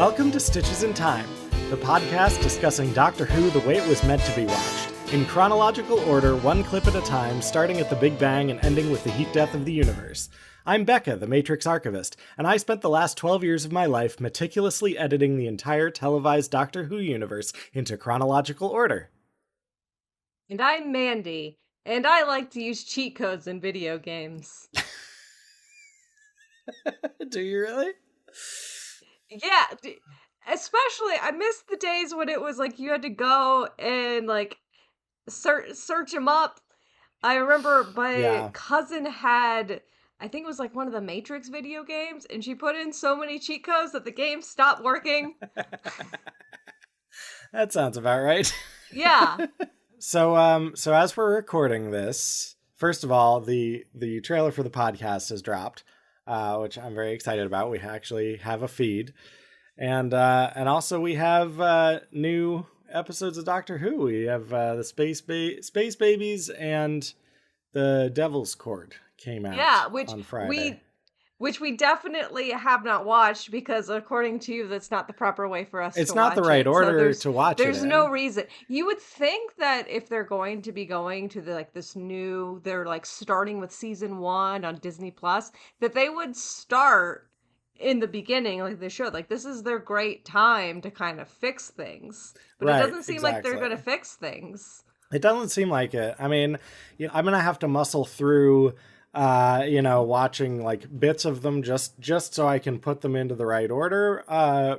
Welcome to Stitches in Time, the podcast discussing Doctor Who the way it was meant to be watched, in chronological order, one clip at a time, starting at the Big Bang and ending with the heat death of the universe. I'm Becca, the Matrix Archivist, and I spent the last 12 years of my life meticulously editing the entire televised Doctor Who universe into chronological order. And I'm Mandy, and I like to use cheat codes in video games. Do you really? Yeah, especially I miss the days when it was like you had to go and like search them up. I remember my cousin had, I think it was like one of the Matrix video games, and she put in so many cheat codes that the game stopped working. That sounds about right. Yeah. So as we're recording this, first of all, the trailer for the podcast has dropped, which I'm very excited about. We actually have a feed, and also we have new episodes of Doctor Who. We have the Space Babies and the Devil's Court came out on Friday. Which we definitely have not watched because, according to you, that's not the proper way for us to watch it. It's not the right order to watch it. There's no reason. You would think that if they're going to be going to they're like starting with season 1 on Disney Plus, that they would start in the beginning, like they should. Like, this is their great time to kind of fix things. But it doesn't seem like they're going to fix things. It doesn't seem like it. I mean, I'm going to have to muscle through watching like bits of them just so I can put them into the right order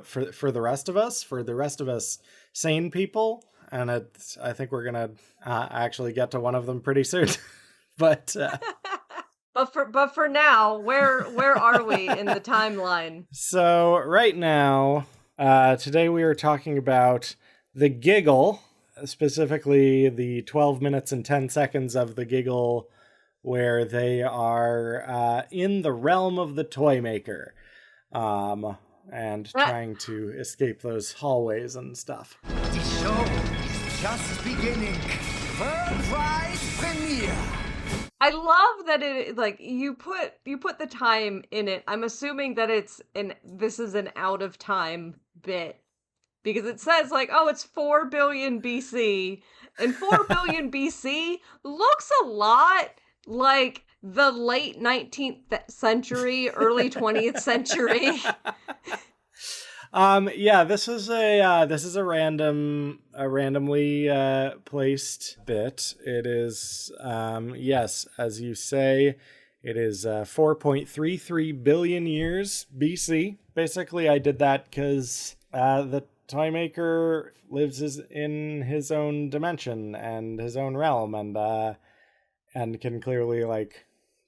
for the rest of us sane people. And I think we're gonna actually get to one of them pretty soon. but for now, where are we in the timeline? So right now, today we are talking about the Giggle, specifically the 12 minutes and 10 seconds of the Giggle, where they are in the realm of the Toymaker, and trying to escape those hallways and stuff. The show is just beginning. Worldwide premiere. I love that it like you put the time in it. I'm assuming that this is an out of time bit, because it says like, oh, it's 4 billion BC, and 4 billion BC looks a lot like the late 19th century, early 20th century. This is a randomly placed bit. It is yes, as you say, it is 4.33 billion years BC. Basically, I did that because the Toymaker lives in his own dimension and his own realm, and can clearly like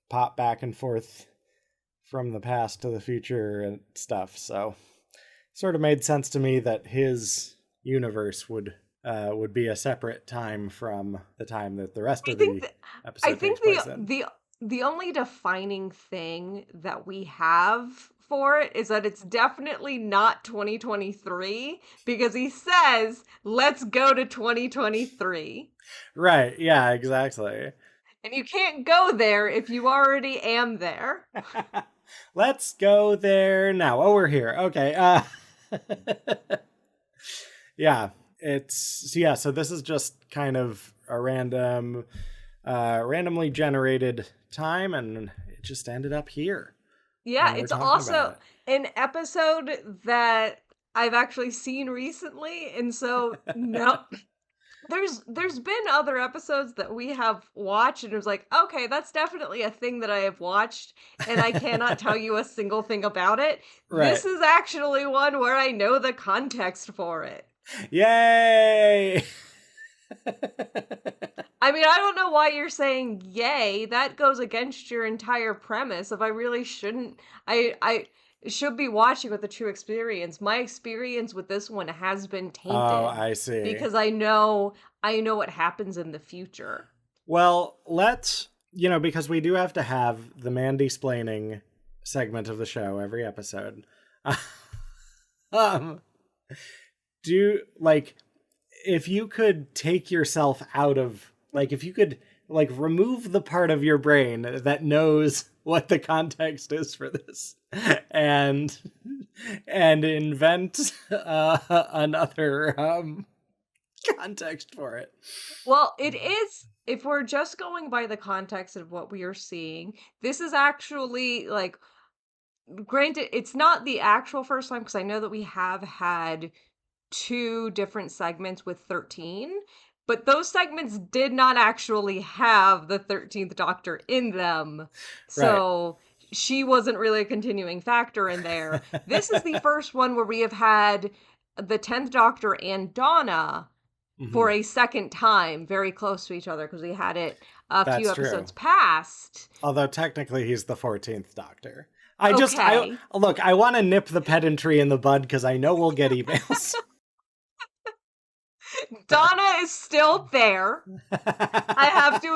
pop back and forth from the past to the future and stuff. So sort of made sense to me that his universe would be a separate time from the time that the rest of the episode takes place in. The only defining thing that we have for it is that it's definitely not 2023, because he says, let's go to 2023. Right, yeah, exactly. And you can't go there if you already am there. Let's go there now. Oh, we're here. Okay. So this is just kind of a randomly generated time, and it just ended up here. Yeah, it's also an episode that I've actually seen recently, and so no. There's been other episodes that we have watched, and it was like, okay, that's definitely a thing that I have watched, and I cannot tell you a single thing about it. Right. This is actually one where I know the context for it. Yay! I mean, I don't know why you're saying yay. That goes against your entire premise of I really shouldn't. I should be watching with a true experience. My experience with this one has been tainted. Oh, I see. Because I know what happens in the future. Well, let's, because we do have to have the Mandy-splaining segment of the show every episode. If you could take yourself out of, if you could like remove the part of your brain that knows what the context is for this and invent another context for it. Well, it is, if we're just going by the context of what we are seeing, this is actually like, granted, it's not the actual first time because I know that we have had two different segments with 13, but those segments did not actually have the 13th Doctor in them. So she wasn't really a continuing factor in there. This is the first one where we have had the 10th Doctor and Donna for a second time very close to each other because we had it a few episodes past. Although technically he's the 14th Doctor. I want to nip the pedantry in the bud because I know we'll get emails. Donna is still there. I have to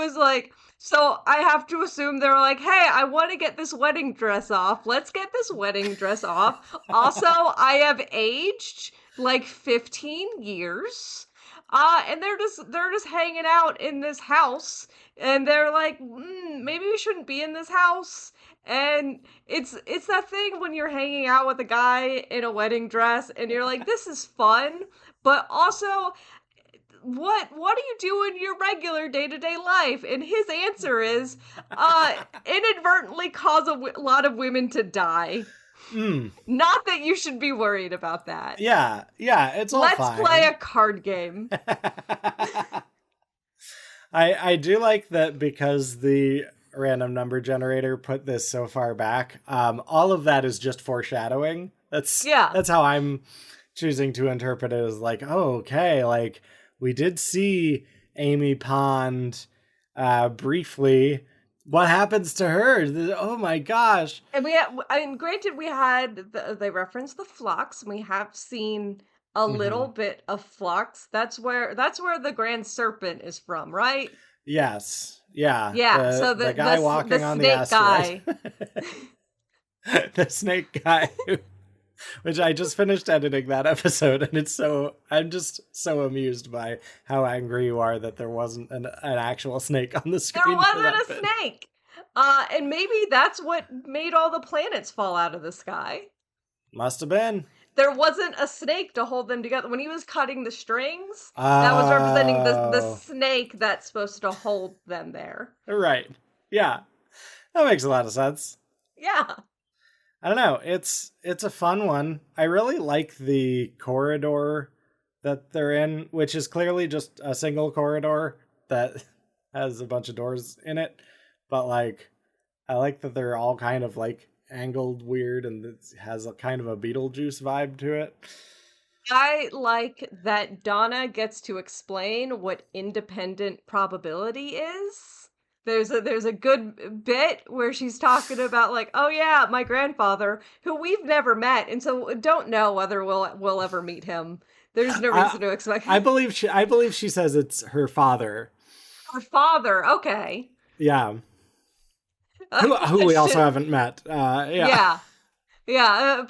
assume they're like, hey, I want to get this wedding dress off. Let's get this wedding dress off. Also, I have aged like 15 years. And they're just hanging out in this house, and they're like, maybe we shouldn't be in this house. And it's that thing when you're hanging out with a guy in a wedding dress, and you're like, this is fun, but also, what do you do in your regular day-to-day life? And his answer is, inadvertently cause a lot of women to die. Not that you should be worried about that. Yeah, it's all fine. Let's play a card game. I do like that because the random number generator put this so far back. All of that is just foreshadowing. That's how I'm choosing to interpret it, as like, oh, okay, like we did see Amy Pond briefly. What happens to her? Oh my gosh. And granted, they referenced the flux, and we have seen a little bit of flux. That's where the Grand Serpent is from, right? Yes. Yeah. Yeah. So the guy walking on the asteroid. The snake guy, which I just finished editing that episode, and I'm just so amused by how angry you are that there wasn't an actual snake on the screen. There wasn't a snake. And maybe that's what made all the planets fall out of the sky. Must have been. There wasn't a snake to hold them together. When he was cutting the strings, that was representing the snake that's supposed to hold them there. Right. Yeah. That makes a lot of sense. Yeah. I don't know. It's a fun one. I really like the corridor that they're in, which is clearly just a single corridor that has a bunch of doors in it. But like, I like that they're all kind of like angled weird, and it has a kind of a Beetlejuice vibe to it. I like that Donna gets to explain what independent probability is. There's a good bit where she's talking about like, oh yeah, my grandfather, who we've never met, and so don't know whether we'll ever meet him. There's no reason to expect. I believe she says it's her father. Her father, okay. Yeah. Who we also haven't met. Yeah. Yeah.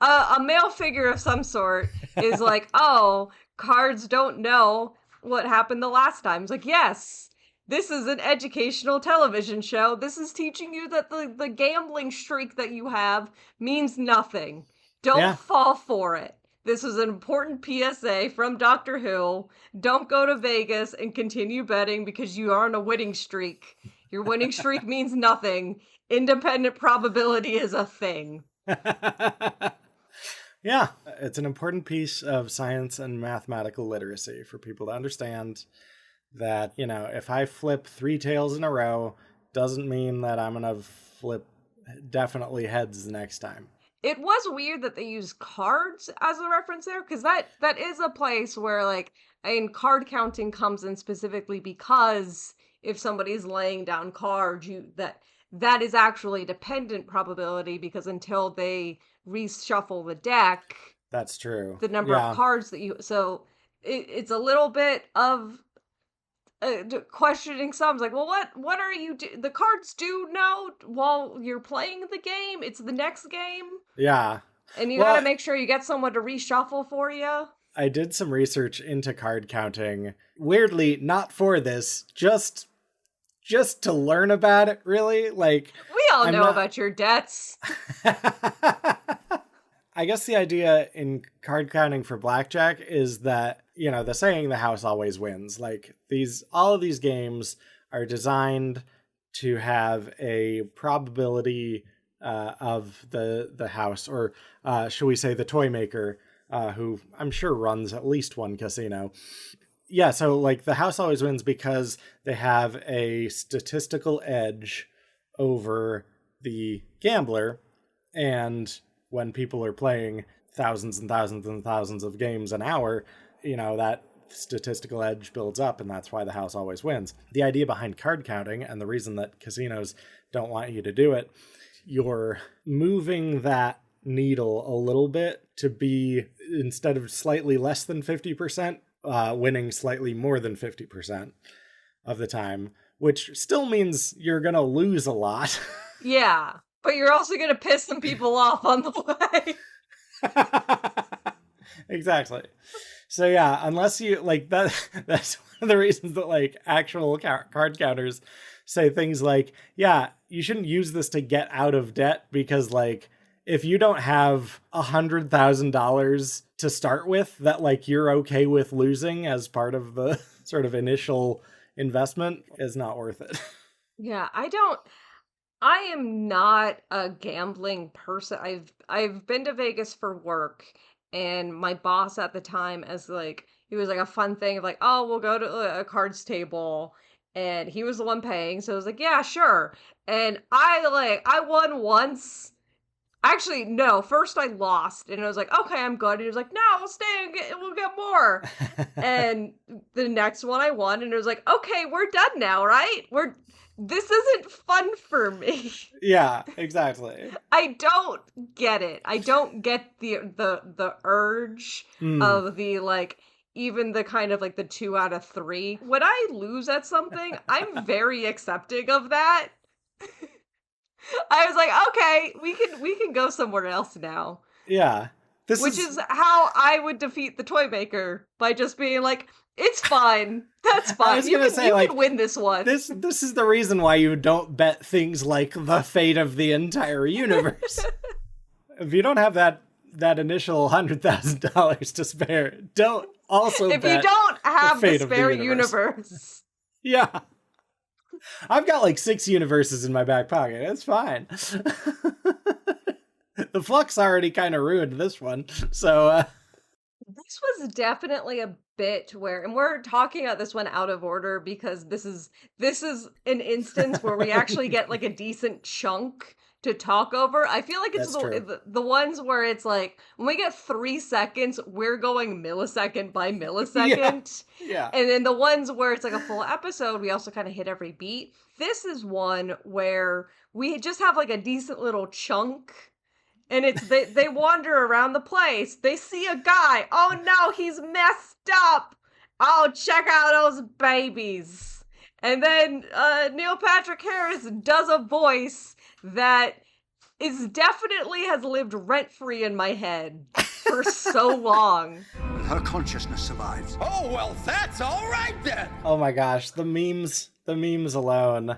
A male figure of some sort is like, oh, cards don't know what happened the last time. It's like, yes. This is an educational television show. This is teaching you that the gambling streak that you have means nothing. Don't fall for it. This is an important PSA from Doctor Who. Don't go to Vegas and continue betting because you are on a winning streak. Your winning streak means nothing. Independent probability is a thing. Yeah, it's an important piece of science and mathematical literacy for people to understand that, you know, if I flip 3 tails in a row, doesn't mean that I'm going to flip definitely heads the next time. It was weird that they used cards as a reference there, because that is a place where, like, card counting comes in specifically because if somebody's laying down cards, that is actually dependent probability, because until they reshuffle the deck, that's true. The number of cards that it's a little bit of questioning some. It's like, well, what are you the cards do know while you're playing the game? It's the next game. Yeah. And you gotta make sure you get someone to reshuffle for you. I did some research into card counting. Weirdly, not for this, just just to learn about it, really. Like, We all know about your debts. I guess the idea in card counting for blackjack is that, you know, the saying the house always wins. Like, all of these games are designed to have a probability of the house, or should we say the Toymaker, who I'm sure runs at least one casino. Yeah, so like the house always wins because they have a statistical edge over the gambler, and when people are playing thousands and thousands and thousands of games an hour, you know, that statistical edge builds up, and that's why the house always wins. The idea behind card counting, and the reason that casinos don't want you to do it, you're moving that needle a little bit to be, instead of slightly less than 50%, winning slightly more than 50% of the time, which still means you're going to lose a lot. Yeah, but you're also going to piss some people off on the way. Exactly. So yeah, unless you like that's one of the reasons that like actual card counters say things like, yeah, you shouldn't use this to get out of debt, because like if you don't have $100,000 to start with that like you're okay with losing as part of the sort of initial investment, is not worth it. Yeah, I am not a gambling person. I've been to Vegas for work, and my boss at the time, as like, he was like a fun thing of like, oh, we'll go to a cards table, and he was the one paying, so I was like, yeah, sure. And I won once. Actually, no, first I lost, and I was like, okay, I'm good. And he was like, no, we'll stay and we'll get more. And the next one I won, and it was like, okay, we're done now, right? This isn't fun for me. Yeah, exactly. I don't get it. I don't get the urge of the like, even the kind of like the 2 out of 3. When I lose at something, I'm very accepting of that. I was like, okay, we can go somewhere else now. Yeah. Which is how I would defeat the Toymaker, by just being like, it's fine. That's fine. I was gonna say, you can win this one. This is the reason why you don't bet things like the fate of the entire universe. If you don't have that initial $100,000 to spare, don't also if bet you don't have the the fate of the spare universe. Yeah. I've got like 6 universes in my back pocket. It's fine. The Flux already kind of ruined this one. So this was definitely a bit where, and we're talking about this one out of order because this is an instance where we actually get like a decent chunk to talk over. I feel like it's the ones where it's like, when we get 3 seconds, we're going millisecond by millisecond. Yeah. And then the ones where it's like a full episode, we also kind of hit every beat. This is one where we just have like a decent little chunk. And it's they wander around the place. They see a guy. Oh no, he's messed up. Oh, check out those babies. And then Neil Patrick Harris does a voice that is definitely has lived rent-free in my head for so long. Her consciousness survives. Oh, well, that's all right then. Oh my gosh, the memes alone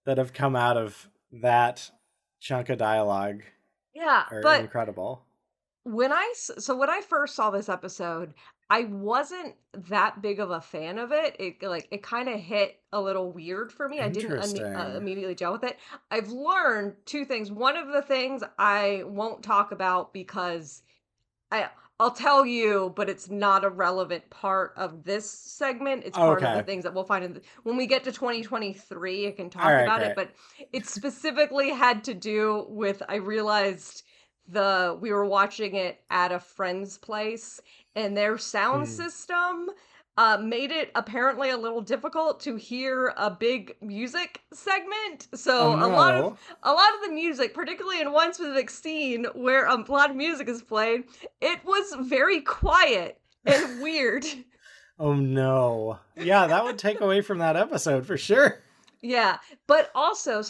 that have come out of that chunk of dialogue. Yeah, are but incredible. When I first saw this episode, I wasn't that big of a fan of it. It kind of hit a little weird for me. I didn't immediately gel with it. I've learned 2 things. One of the things I won't talk about because I'll tell you, but it's not a relevant part of this segment. It's part of the things that we'll find when we get to 2023. I can talk about it, but it specifically had to do with, I realized we were watching it at a friend's place, and their sound system made it apparently a little difficult to hear a big music segment. So a lot of the music, particularly in one specific scene where a lot of music is played, it was very quiet and weird. Oh no. Yeah, that would take away from that episode for sure. Yeah, but also,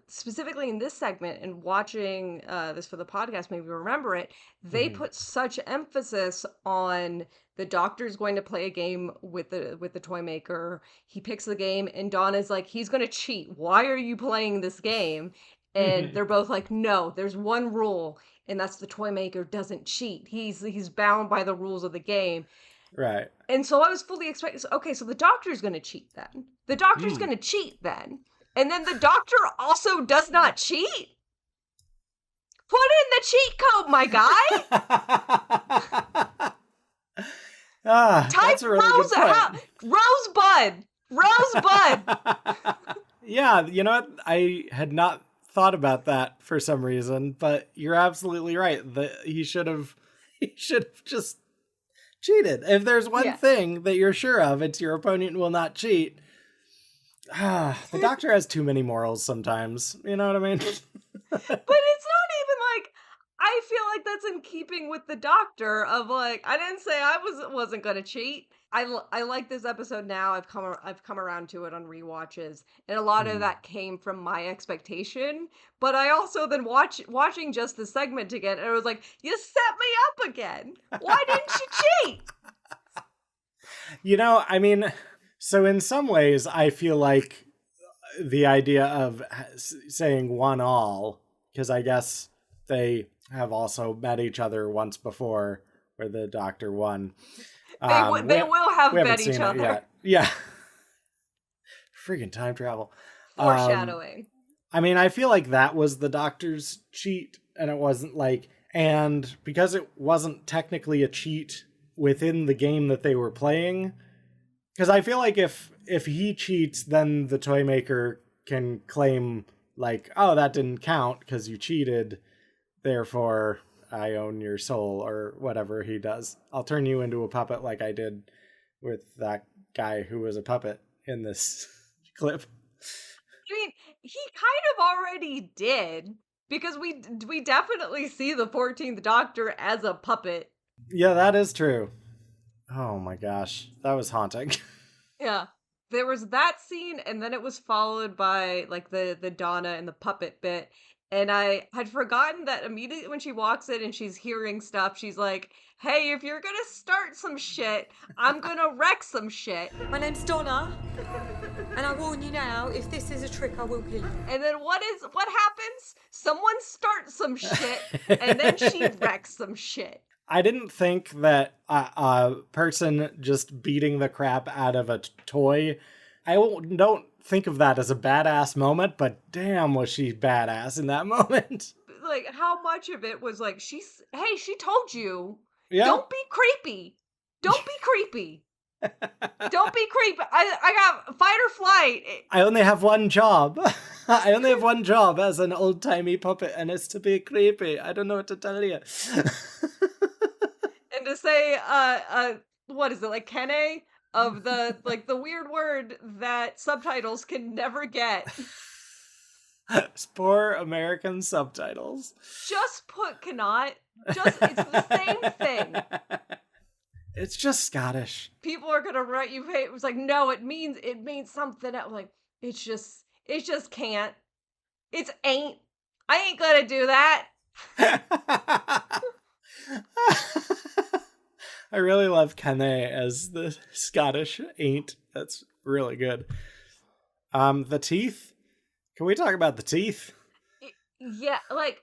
specifically in this segment and watching this for the podcast, maybe remember it, they Mhm. put such emphasis on the doctor's going to play a game with the toy maker. He picks the game, and Donna's like, he's going to cheat. Why are you playing this game? And they're both like, no, there's one rule, and that's the toy maker doesn't cheat. He's bound by the rules of the game. Right. And so I was fully expecting, okay, so the doctor's going to cheat then. The doctor's Mm. going to cheat then. And then the doctor also does not cheat? Put in the cheat code, my guy. Type That's a really good point. Rosebud. Rosebud. Yeah, you know what? I had not thought about that for some reason, but you're absolutely right. He should have just cheated. If there's one Yeah. thing that you're sure of, it's your opponent will not cheat. The doctor has too many morals sometimes. You know what I mean? But it's not even like, I feel like that's in keeping with the doctor of like, I didn't say I wasn't going to cheat. I like this episode now. I've come around to it on rewatches, and a lot of that came from my expectation. But I also then watching just the segment again, and I was like, "You set me up again. Why didn't you cheat?" You know, I mean, so in some ways, I feel like the idea of saying one all, because I guess they have also met each other once before where the doctor won. They will have we haven't met each seen it other. yet. Yeah. Freaking time travel. Foreshadowing. I mean, I feel like that was the doctor's cheat, and it wasn't like, and because it wasn't technically a cheat within the game that they were playing, because I feel like if he cheats, then the Toymaker can claim like, oh, that didn't count because you cheated, therefore I own your soul, or whatever he does. I'll turn you into a puppet like I did with that guy who was a puppet in this clip. I mean, he kind of already did, because we definitely see the 14th Doctor as a puppet. Yeah, that is true. Oh my gosh, that was haunting. Yeah. There was that scene, and then it was followed by like the Donna and the puppet bit. And I had forgotten that immediately when she walks in and she's hearing stuff, she's like, "Hey, if you're gonna start some shit, I'm gonna wreck some shit." My name's Donna, and I warn you now, if this is a trick, I will kill you. And then what happens? Someone starts some shit, and then she wrecks some shit. I didn't think that a person just beating the crap out of a toy, don't think of that as a badass moment, but damn was she badass in that moment. Like, how much of it was like, she told you, Yeah. don't be creepy. Don't be creepy. Don't be creepy. I got fight or flight. I only have one job. I only have one job as an old-timey puppet, and it's to be creepy. I don't know what to tell you. And to say, what is it, like Kenne? Of the, like, the weird word that subtitles can never get. Poor American subtitles. Just put cannot. It's the same thing. It's just Scottish. People are gonna write you. It was like, no, it means something else. Like, it's just can't. It's ain't. I ain't gonna do that. I really love Kenne as the Scottish ain't. That's really good. The teeth. Can we talk about the teeth? Yeah, like,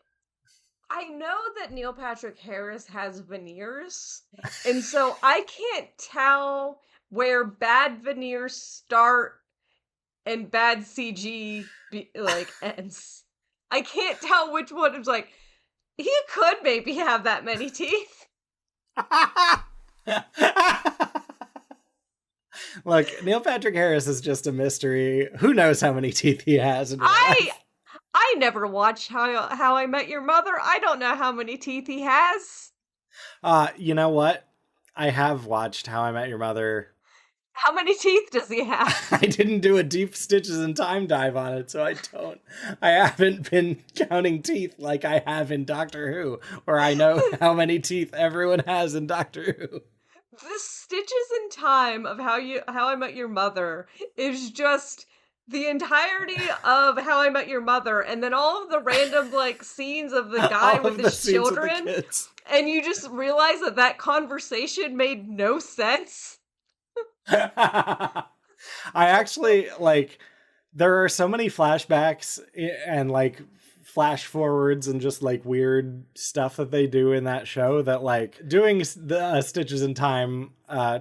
I know that Neil Patrick Harris has veneers, and so I can't tell where bad veneers start and bad CG ends. I can't tell which one is like, he could maybe have that many teeth. Look, Neil Patrick Harris is just a mystery. Who knows how many teeth he has in real life? I never watched How I Met Your Mother. I don't know how many teeth he has. You know what? I have watched How I Met Your Mother. How many teeth does he have? I didn't do a deep Stitches in Time dive on it, so I haven't been counting teeth like I have in Doctor Who, or I know how many teeth everyone has in Doctor Who. The Stitches in Time of How I Met Your Mother is just the entirety of How I Met Your Mother, and then all of the random like scenes of the guy All with of the his scenes with the children, kids. and you just realize that conversation made no sense. I actually like, there are so many flashbacks and like flash forwards and just like weird stuff that they do in that show that like doing the Stitches in Time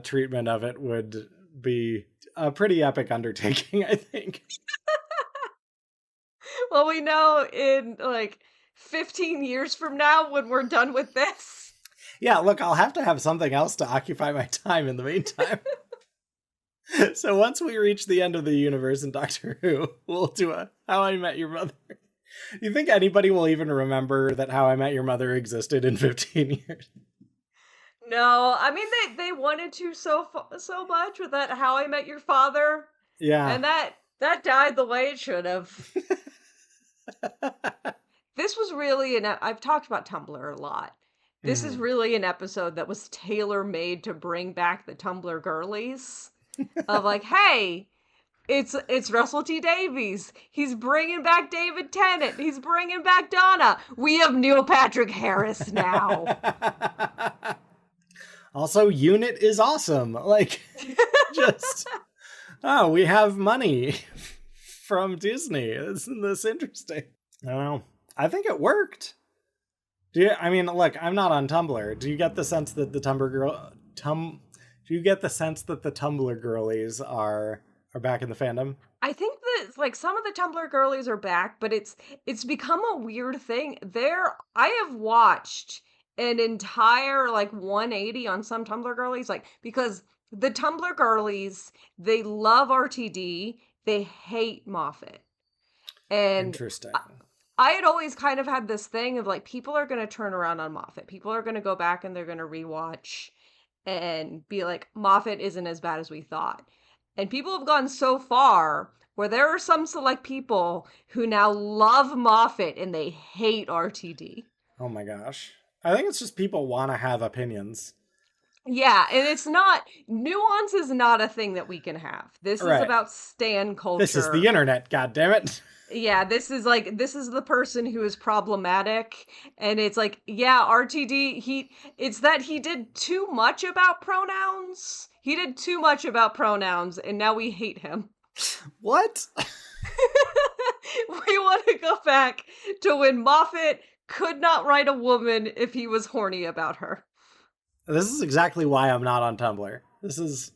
treatment of it would be a pretty epic undertaking, I think. Well, we know in like 15 years from now when we're done with this. Yeah, look, I'll have to have something else to occupy my time in the meantime. So once we reach the end of the universe in Doctor Who, we'll do a How I Met Your Mother. Do you think anybody will even remember that How I Met Your Mother existed in 15 years? No, I mean they wanted to so much with that How I Met Your Father. Yeah. And that died the way it should have. This was really I've talked about Tumblr a lot. This is really an episode that was tailor-made to bring back the Tumblr girlies. Of like, hey, it's Russell T Davies. He's bringing back David Tennant. He's bringing back Donna. We have Neil Patrick Harris now. Also, Unit is awesome. Like, just, oh, we have money from Disney. Isn't this interesting? I don't know. I think it worked. I mean, look, I'm not on Tumblr. Do you get the sense that the Do you get the sense that the Tumblr girlies are back in the fandom? I think that like some of the Tumblr girlies are back, but it's become a weird thing. I have watched an entire like 180 on some Tumblr girlies, like because the Tumblr girlies, they love RTD, they hate Moffat. And interesting. I had always kind of had this thing of like people are going to turn around on Moffat. People are going to go back and they're going to rewatch and be like, Moffat isn't as bad as we thought. And people have gone so far where there are some select people who now love Moffat and they hate RTD. Oh my gosh. I think it's just people want to have opinions. Yeah, and it's not, nuance is not a thing that we can have. This is about stan culture. This is the internet, goddammit. Yeah, this is the person who is problematic, and it's like, yeah, RTD, it's that he did too much about pronouns. He did too much about pronouns, and now we hate him. What? We want to go back to when Moffat could not write a woman if he was horny about her. This is exactly why I'm not on Tumblr. This is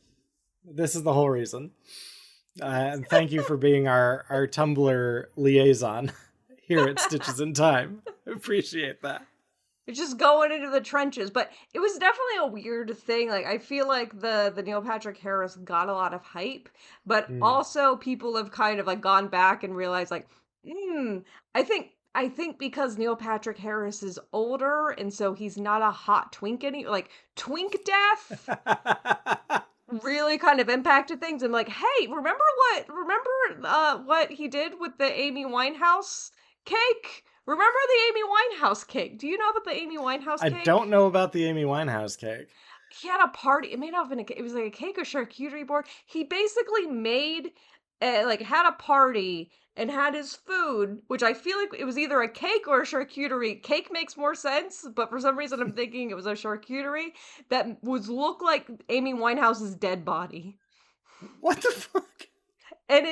the whole reason. And thank you for being our Tumblr liaison here at Stitches in Time. Appreciate that. It's just going into the trenches, but it was definitely a weird thing. Like, I feel like the Neil Patrick Harris got a lot of hype, but also people have kind of like gone back and realized like, I think because Neil Patrick Harris is older and so he's not a hot twink anymore, like twink death really kind of impacted things. And like, hey, remember what he did with the Amy Winehouse cake? Remember the Amy Winehouse cake? Do you know about the Amy Winehouse cake? I don't know about the Amy Winehouse cake. He had a party. It may not have been it was like a cake or charcuterie board. He basically made had a party and had his food, which I feel like it was either a cake or a charcuterie. Cake makes more sense, but for some reason I'm thinking it was a charcuterie that would look like Amy Winehouse's dead body. What the fuck? And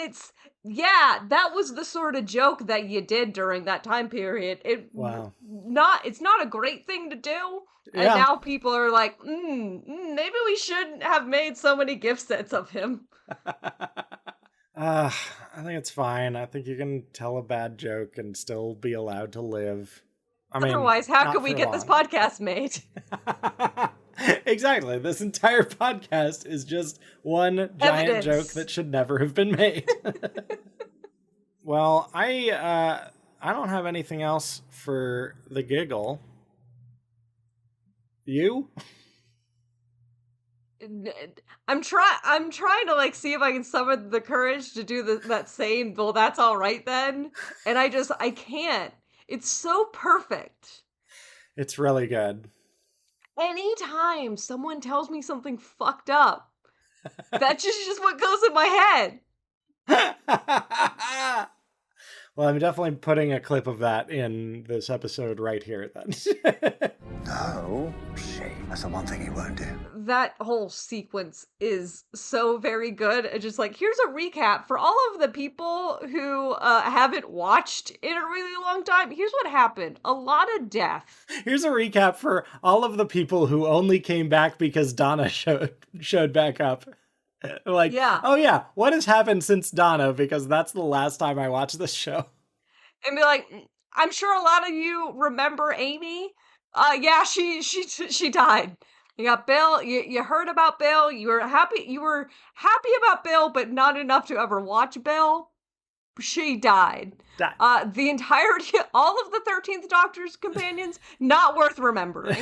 that was the sort of joke that you did during that time period. Wow. It's not a great thing to do. And now people are like, maybe we shouldn't have made so many gift sets of him. I think it's fine. I think you can tell a bad joke and still be allowed to live. Otherwise, how could we get this podcast made? Exactly. This entire podcast is just one giant joke that should never have been made. Well, I don't have anything else for the giggle. You? I'm trying to like see if I can summon the courage to do that same, well, that's all right then. And I can't. It's so perfect. It's really good. Anytime someone tells me something fucked up, that's just what goes in my head. Well, I'm definitely putting a clip of that in this episode right here then. No, she. That's the one thing he won't do. That whole sequence is so very good. It's just like, here's a recap for all of the people who haven't watched in a really long time. Here's what happened. A lot of death. Here's a recap for all of the people who only came back because Donna showed back up. Like, Yeah. oh yeah, what has happened since Donna? Because that's the last time I watched this show. And be like, I'm sure a lot of you remember Amy. Yeah, she died. You got Bill. You heard about Bill. You were happy about Bill, but not enough to ever watch Bill. She died. The entirety, all of the 13th Doctor's companions, not worth remembering.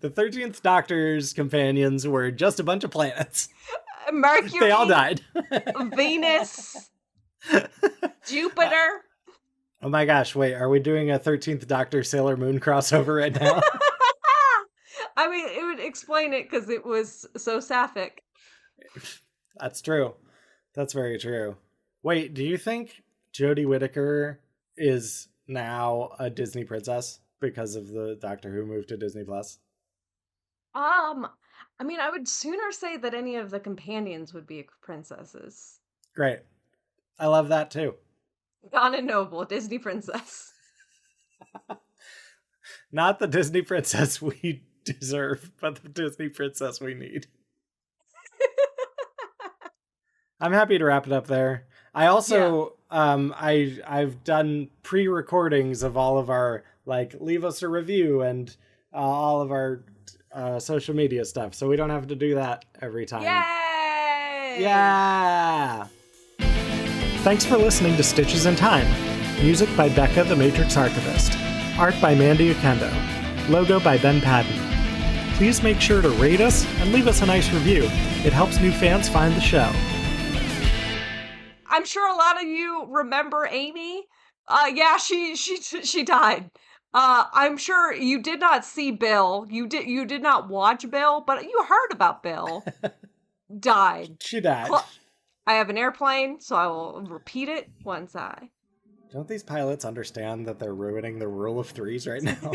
The 13th Doctor's companions were just a bunch of planets. Mercury. They all died. Venus. Jupiter. Oh my gosh, wait, are we doing a 13th Doctor Sailor Moon crossover right now? I mean, it would explain it because it was so sapphic. That's true. That's very true. Wait, do you think Jodie Whittaker is now a Disney princess because of the Doctor Who moved to Disney Plus? I mean, I would sooner say that any of the companions would be princesses. Great. I love that too. Donna Noble, Disney princess. Not the Disney princess we deserve, but the Disney princess we need. I'm happy to wrap it up there. I also, I've done pre-recordings of all of our, like, leave us a review and all of our social media stuff, so we don't have to do that every time. Yay! Yeah! Thanks for listening to Stitches in Time. Music by Becca the Matrix Archivist. Art by Mandy Ukendo. Logo by Ben Padden. Please make sure to rate us and leave us a nice review. It helps new fans find the show. I'm sure a lot of you remember Amy. Yeah, she died. I'm sure you did not see Bill. You did not watch Bill, but you heard about Bill. Died. She died. I have an airplane, so I will repeat it once I... Don't these pilots understand that they're ruining the rule of threes right now?